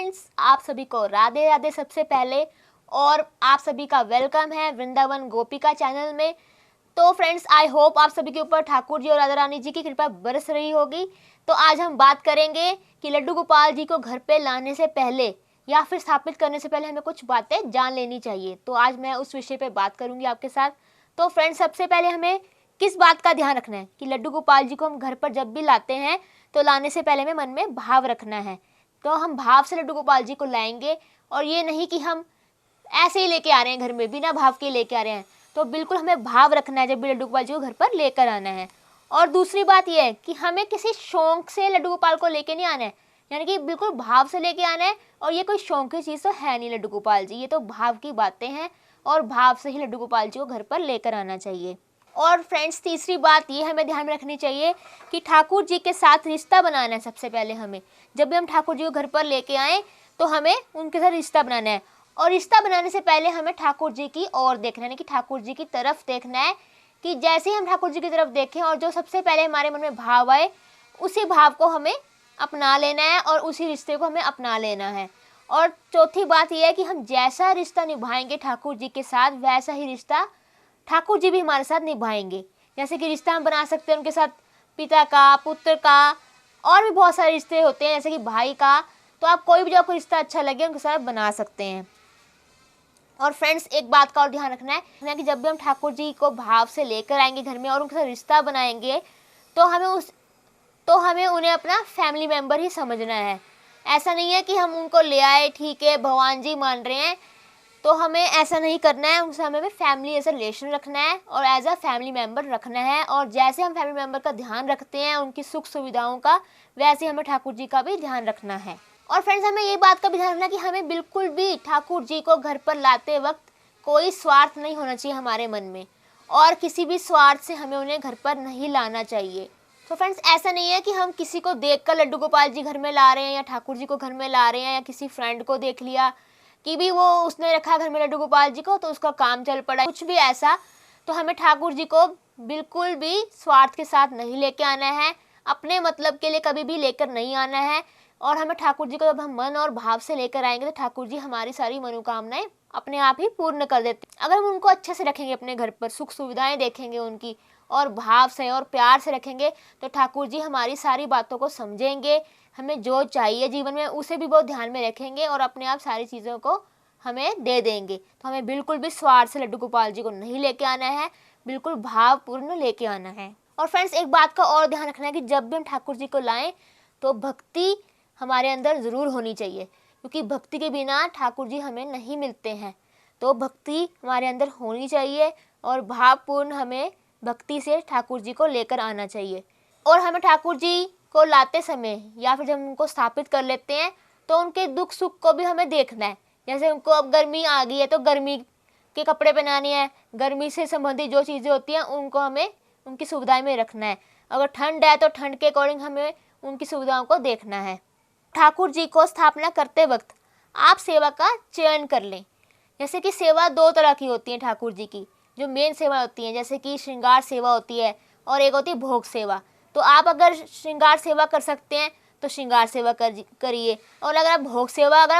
Friends, आप सभी को राधे राधे सबसे पहले। और आप सभी का वेलकम है वृंदावन गोपिका चैनल में। तो फ्रेंड्स, आई होप आप सभी के ऊपर ठाकुर जी और राधा रानी जी की कृपा बरस रही होगी। तो आज हम बात करेंगे कि लड्डू गोपाल जी को घर पे लाने से पहले या फिर स्थापित करने से पहले हमें कुछ बातें जान लेनी चाहिए। तो आज मैं उस विषय पे बात करूंगी आपके साथ। तो फ्रेंड्स, सबसे पहले हमें किस बात का ध्यान रखना है कि लड्डू गोपाल जी को हम घर पर जब भी लाते हैं तो लाने से पहले हमें मन में भाव रखना है। तो हम भाव से लड्डू गोपाल जी को लाएंगे, और ये नहीं कि हम ऐसे ही लेके आ रहे हैं घर में, बिना भाव के लेके आ रहे हैं। तो बिल्कुल हमें भाव रखना है जब भी लड्डू गोपाल जी को घर पर लेकर आना है। और दूसरी बात यह है कि हमें किसी शौक से लड्डू गोपाल को लेके नहीं आना है, यानी कि बिल्कुल भाव से लेके आना है। और ये कोई शौक की चीज़ तो है नहीं लड्डू गोपाल जी, ये तो भाव की बातें हैं, और भाव से ही लड्डू गोपाल जी को घर पर लेकर आना चाहिए। और फ्रेंड्स, तीसरी बात ये हमें ध्यान में रखनी चाहिए कि ठाकुर जी के साथ रिश्ता बनाना है। सबसे पहले हमें जब भी हम ठाकुर जी को घर पर लेके आएँ तो हमें उनके साथ रिश्ता बनाना है। और रिश्ता बनाने से पहले हमें ठाकुर जी की ओर देखना है, कि ठाकुर जी की तरफ देखना है, कि जैसे ही हम ठाकुर जी की तरफ देखें और जो सबसे पहले हमारे मन में भाव आए उसी भाव को हमें अपना लेना है और उसी रिश्ते को हमें अपना लेना है। और चौथी बात यह है कि हम जैसा रिश्ता निभाएंगे ठाकुर जी के साथ, वैसा ही रिश्ता ठाकुर जी भी हमारे साथ निभाएंगे। जैसे कि रिश्ता हम बना सकते हैं उनके साथ पिता का, पुत्र का, और भी बहुत सारे रिश्ते होते हैं जैसे कि भाई का। तो आप कोई भी जो आपको रिश्ता अच्छा लगे उनके साथ बना सकते हैं। और फ्रेंड्स, एक बात का और ध्यान रखना है कि जब भी हम ठाकुर जी को भाव से लेकर आएंगे घर में और उनके साथ रिश्ता बनाएंगे तो हमें उन्हें अपना फैमिली मेम्बर ही समझना है। ऐसा नहीं है कि हम उनको ले आए, ठीक है भगवान जी मान रहे हैं, तो हमें ऐसा नहीं करना है। उनसे हमें फैमिली ऐसा रिलेशन रखना है और एज अ फैमिली मेम्बर रखना है। और जैसे हम फैमिली मेम्बर का ध्यान रखते हैं उनकी सुख सुविधाओं का, वैसे हमें ठाकुर जी का भी ध्यान रखना है। और फ्रेंड्स, हमें ये बात का भी ध्यान रखना है कि हमें बिल्कुल भी ठाकुर जी को घर पर लाते वक्त कोई स्वार्थ नहीं होना चाहिए हमारे मन में, और किसी भी स्वार्थ से हमें उन्हें घर पर नहीं लाना चाहिए। तो फ्रेंड्स, ऐसा नहीं है कि हम किसी को देखकर लड्डू गोपाल जी घर में ला रहे हैं या ठाकुर जी को घर में ला रहे हैं, या किसी फ्रेंड को देख लिया कि भी वो उसने रखा घर में लड्डू गोपाल जी को तो उसका काम चल पड़ा, कुछ भी ऐसा। तो हमें ठाकुर जी को बिल्कुल भी स्वार्थ के साथ नहीं लेके आना है, अपने मतलब के लिए कभी भी लेकर नहीं आना है। और हमें ठाकुर जी को जब हम मन और भाव से लेकर आएंगे तो ठाकुर जी हमारी सारी मनोकामनाएं अपने आप ही पूर्ण कर देते हैं। अगर हम उनको अच्छे से रखेंगे, अपने घर पर सुख सुविधाएं देखेंगे उनकी, और भाव से और प्यार से रखेंगे, तो ठाकुर जी हमारी सारी बातों को समझेंगे, हमें जो चाहिए जीवन में उसे भी बहुत ध्यान में रखेंगे और अपने आप सारी चीज़ों को हमें दे देंगे। तो हमें बिल्कुल भी स्वार्थ से लड्डू गोपाल जी को नहीं लेके आना है, बिल्कुल भावपूर्ण लेके आना है। और फ्रेंड्स, एक बात का और ध्यान रखना है कि जब भी हम ठाकुर जी को लाएं तो भक्ति हमारे अंदर ज़रूर होनी चाहिए, क्योंकि भक्ति के बिना ठाकुर जी हमें नहीं मिलते हैं। तो भक्ति हमारे अंदर होनी चाहिए और भावपूर्ण हमें भक्ति से ठाकुर जी को लेकर आना चाहिए। और हमें ठाकुर जी को लाते समय या फिर जब उनको स्थापित कर लेते हैं तो उनके दुख सुख को भी हमें देखना है। जैसे उनको अब गर्मी आ गई है तो गर्मी के कपड़े पहनाने हैं, गर्मी से संबंधित जो चीज़ें होती हैं उनको हमें उनकी सुविधाएं में रखना है। अगर ठंड है तो ठंड के अकॉर्डिंग हमें उनकी सुविधाओं को देखना है। ठाकुर जी को स्थापना करते वक्त आप सेवा का चयन कर लें। जैसे कि सेवा दो तरह की होती है ठाकुर जी की, जो मेन सेवा होती है, जैसे कि श्रृंगार सेवा होती है और एक होती है भोग सेवा। तो आप अगर श्रृंगार सेवा कर सकते हैं तो श्रृंगार सेवा करिए, और अगर आप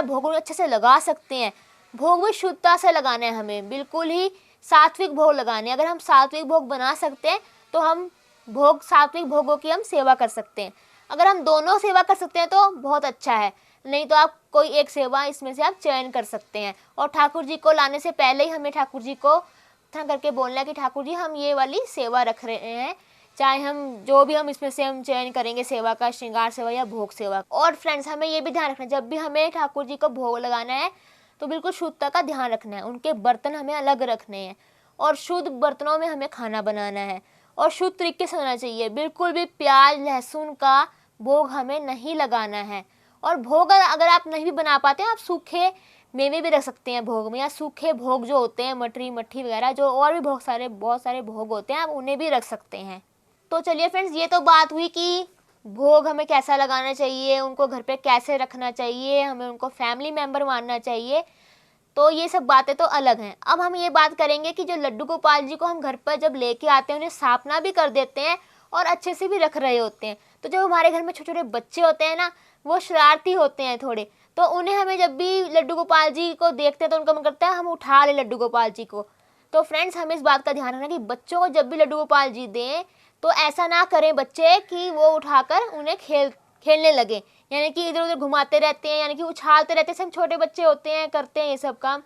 भोग अच्छे से लगा सकते हैं, भोग भी शुद्धता से लगाना है, हमें बिल्कुल ही सात्विक भोग लगाने हैं। अगर हम सात्विक भोग बना सकते हैं तो हम सात्विक भोगों की हम सेवा कर सकते हैं। अगर हम दोनों सेवा कर सकते हैं तो बहुत अच्छा है, नहीं तो आप कोई एक सेवा इसमें से आप चयन कर सकते हैं। और ठाकुर जी को लाने से पहले ही हमें ठाकुर जी को करके बोलना है कि ठाकुर जी हम ये वाली सेवा रख रहे हैं, चाहे हम जो भी हम इसमें से हम चयन करेंगे सेवा का, श्रृंगार सेवा या भोग सेवा। और फ्रेंड्स, हमें ये भी ध्यान रखना है जब भी हमें ठाकुर जी को भोग लगाना है तो बिल्कुल शुद्धता का ध्यान रखना है। उनके बर्तन हमें अलग रखने हैं और शुद्ध बर्तनों में हमें खाना बनाना है और शुद्ध तरीके से होना चाहिए। बिल्कुल भी प्याज लहसुन का भोग हमें नहीं लगाना है। और भोग अगर आप नहीं भी बना पाते हैं, आप सूखे मेवे भी रख सकते हैं भोग में, या सूखे भोग जो होते हैं मटरी मट्ठी वगैरह, जो और भी बहुत सारे भोग होते हैं, आप उन्हें भी रख सकते हैं। तो चलिए फ्रेंड्स, ये तो बात हुई कि भोग हमें कैसा लगाना चाहिए, उनको घर पे कैसे रखना चाहिए, हमें उनको फैमिली मेम्बर मानना चाहिए। तो ये सब बातें तो अलग हैं। अब हम ये बात करेंगे कि जो लड्डू गोपाल जी को हम घर पर जब लेके आते हैं, उन्हें स्थापना भी कर देते हैं और अच्छे से भी रख रहे होते हैं। तो जब हमारे घर में छोटे छोटे बच्चे होते हैं ना, वो शरारती होते हैं थोड़े, तो उन्हें हमें जब भी लड्डू गोपाल जी को देखते हैं तो उनका मन करता है हम उठा लें लड्डू गोपाल जी को। तो फ्रेंड्स हमें इस बात का ध्यान रखना कि बच्चों को जब भी लड्डू गोपाल जी दें तो ऐसा ना करें बच्चे कि वो उठाकर उन्हें खेलने लगे, यानी कि इधर उधर घुमाते रहते हैं, यानी कि उछालते रहते हैं। सब छोटे बच्चे होते हैं, करते हैं ये सब काम।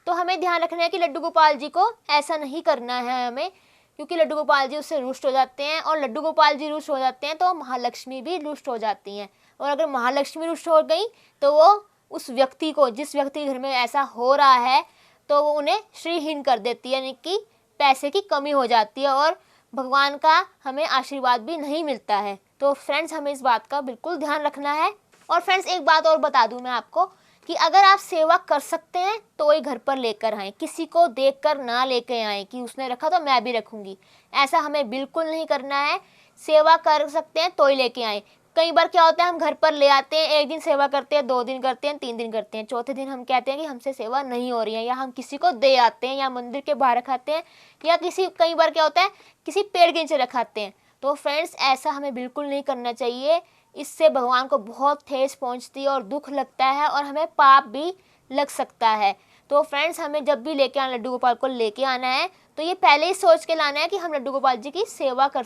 तो हमें ध्यान रखना है कि लड्डू गोपाल जी को ऐसा नहीं करना है हमें, क्योंकि लड्डू गोपाल जी उससे रुष्ट हो जाते हैं, और लड्डू गोपाल जी रुष्ट हो जाते हैं तो महालक्ष्मी भी रुष्ट हो जाती हैं। और अगर महालक्ष्मी रुष्ट हो गई तो वो उस व्यक्ति को, जिस व्यक्ति के घर में ऐसा हो रहा है, तो वो उन्हें श्रीहीन कर देती है, यानी कि पैसे की कमी हो जाती है और भगवान का हमें आशीर्वाद भी नहीं मिलता है। तो फ्रेंड्स हमें इस बात का बिल्कुल ध्यान रखना है। और फ्रेंड्स एक बात और बता दूं मैं आपको कि अगर आप सेवा कर सकते हैं तो ही घर पर लेकर आएँ, किसी को देखकर ना लेकर आएँ कि उसने रखा तो मैं भी रखूँगी, ऐसा हमें बिल्कुल नहीं करना है। सेवा कर सकते हैं तो ही लेके आएँ। कई बार क्या होता है हम घर पर ले आते हैं, एक दिन सेवा करते हैं, 2 दिन करते हैं, 3 दिन करते हैं, चौथे दिन हम कहते हैं कि हमसे सेवा नहीं हो रही है, या हम किसी को दे आते हैं, या मंदिर के बाहर रखाते हैं, या कई बार क्या होता है किसी पेड़ के नीचे रखाते हैं। तो फ्रेंड्स ऐसा हमें बिल्कुल नहीं करना चाहिए, इससे भगवान को बहुत ठेस पहुंचती है और दुख लगता है और हमें पाप भी लग सकता है। तो फ्रेंड्स हमें जब भी लेके आना, लड्डू गोपाल को लेके आना है, तो ये पहले ही सोच के लाना है कि हम लड्डू गोपाल जी की सेवा कर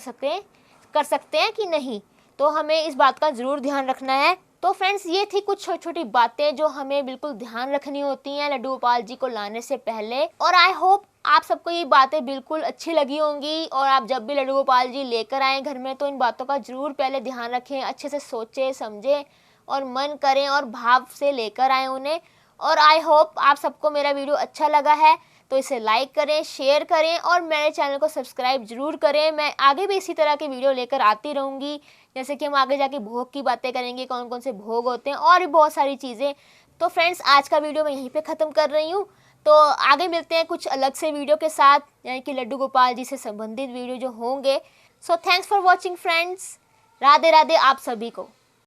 सकते हैं कि नहीं। तो हमें इस बात का ज़रूर ध्यान रखना है। तो फ्रेंड्स ये थी कुछ छोटी छोटी बातें जो हमें बिल्कुल ध्यान रखनी होती हैं लड्डू गोपाल जी को लाने से पहले। और आई होप आप सबको ये बातें बिल्कुल अच्छी लगी होंगी, और आप जब भी लड्डू गोपाल जी लेकर आएँ घर में तो इन बातों का ज़रूर पहले ध्यान रखें, अच्छे से सोचें समझें और मन करें और भाव से लेकर आएँ उन्हें। और आई होप आप सबको मेरा वीडियो अच्छा लगा है, तो इसे लाइक करें, शेयर करें और मेरे चैनल को सब्सक्राइब जरूर करें। मैं आगे भी इसी तरह के वीडियो लेकर आती रहूँगी, जैसे कि हम आगे जाके भोग की बातें करेंगे, कौन कौन से भोग होते हैं और भी बहुत सारी चीज़ें। तो फ्रेंड्स आज का वीडियो मैं यहीं पे ख़त्म कर रही हूँ, तो आगे मिलते हैं कुछ अलग से वीडियो के साथ, यानी कि लड्डू गोपाल जी से संबंधित वीडियो जो होंगे। So thanks for watching friends, Radhe Radhe आप सभी को।